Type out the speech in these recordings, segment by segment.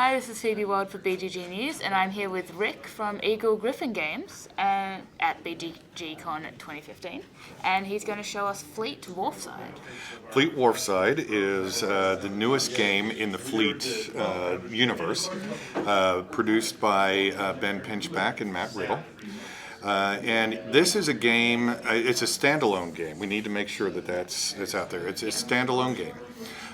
Hi, this is Phoebe Wald for BGG News, and I'm here with Rick from Eagle Griffin Games at BGG.CON 2015, and he's going to show us Fleet Wharfside. Fleet Wharfside is the newest game in the Fleet universe, produced by Ben Pinchback and Matt Riddle. And this is a game, it's a standalone game. We need to make sure that that's out there. It's a standalone game.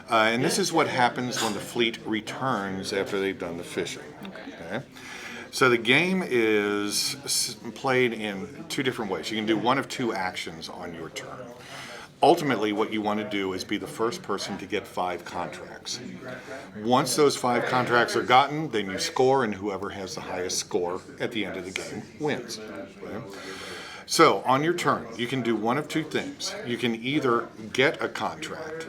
And this is what happens when the fleet returns after they've done the fishing. Okay? So the game is played in two different ways. You can do one of two actions on your turn. Ultimately, what you want to do is be the first person to get 5 contracts. Once those 5 contracts are gotten, then you score, and whoever has the highest score at the end of the game wins. Okay? So on your turn, you can do one of two things. You can either get a contract,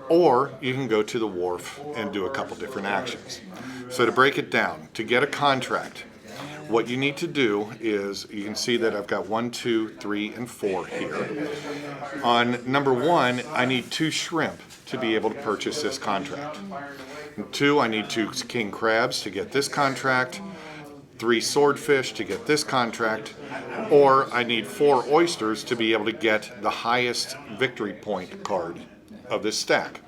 or you can go to the wharf and do a couple different actions. So to break it down, to get a contract, what you need to do is, you can see that I've got 1, 2, 3, and 4 here. On number 1, I need 2 shrimp to be able to purchase this contract. And 2, I need 2 king crabs to get this contract, 3 swordfish to get this contract, or I need 4 oysters to be able to get the highest victory point card of this stack.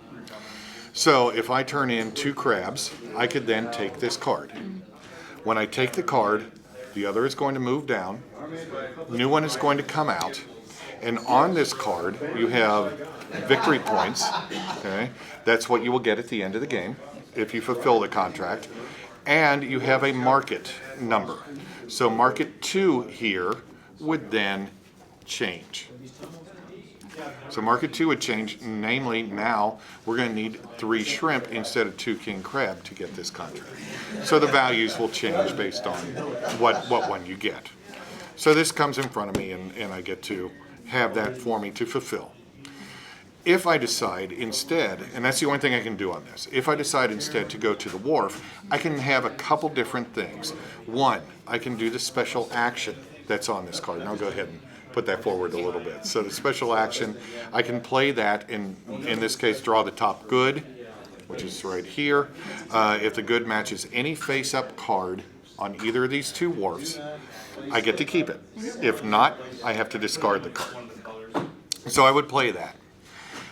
So if I turn in 2 crabs, I could then take this card. When I take the card, the other is going to move down, new one is going to come out, and on this card you have victory points. Okay? That's what you will get at the end of the game if you fulfill the contract. And you have a market number. So market 2 here would then change. So market 2 would change, namely now we're going to need 3 shrimp instead of 2 king crab to get this contract. So the values will change based on what one you get. So this comes in front of me, and I get to have that for me to fulfill. If I decide instead, and that's the only thing I can do on this, if I decide instead to go to the wharf, I can have a couple different things. One, I can do the special action that's on this card, and I'll go ahead and put that forward a little bit. So the special action, I can play that, in this case, draw the top good, which is right here. If the good matches any face-up card on either of these 2 wharfs, I get to keep it. If not, I have to discard the card. So I would play that.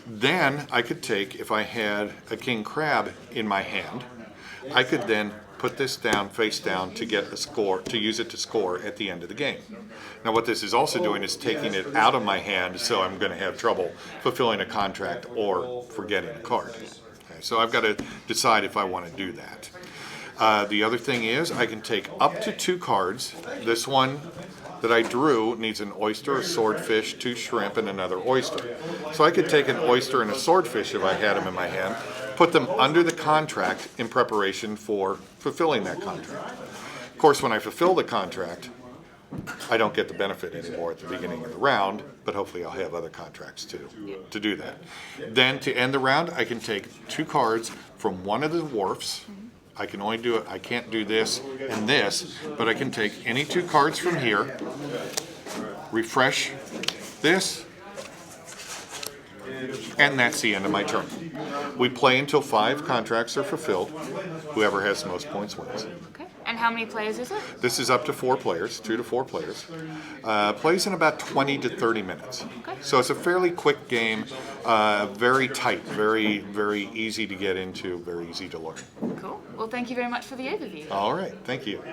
Then I could take, if I had a king crab in my hand, I could then put this down, face down, to get a score, to use it to score at the end of the game. Now what this is also doing is taking it out of my hand, so I'm going to have trouble fulfilling a contract or forgetting a card. Okay, so I've got to decide if I want to do that. The other thing is, I can take up to 2 cards. This one that I drew needs an oyster, a swordfish, 2 shrimp, and another oyster. So I could take an oyster and a swordfish if I had them in my hand, put them under the contract in preparation for fulfilling that contract. Of course, when I fulfill the contract, I don't get the benefit anymore at the beginning of the round, but hopefully I'll have other contracts to do that. Then to end the round, I can take 2 cards from one of the wharfs. I can only do it, I can't do this and this, but I can take any 2 cards from here, refresh this, and that's the end of my turn. We play until 5 contracts are fulfilled. Whoever has the most points wins. Okay. And how many players is it? This is up to 4 players, 2 to 4 players. Plays in about 20 to 30 minutes. Okay. So it's a fairly quick game, very tight, very, very easy to get into, very easy to learn. Cool. Well, thank you very much for the overview. All right, thank you.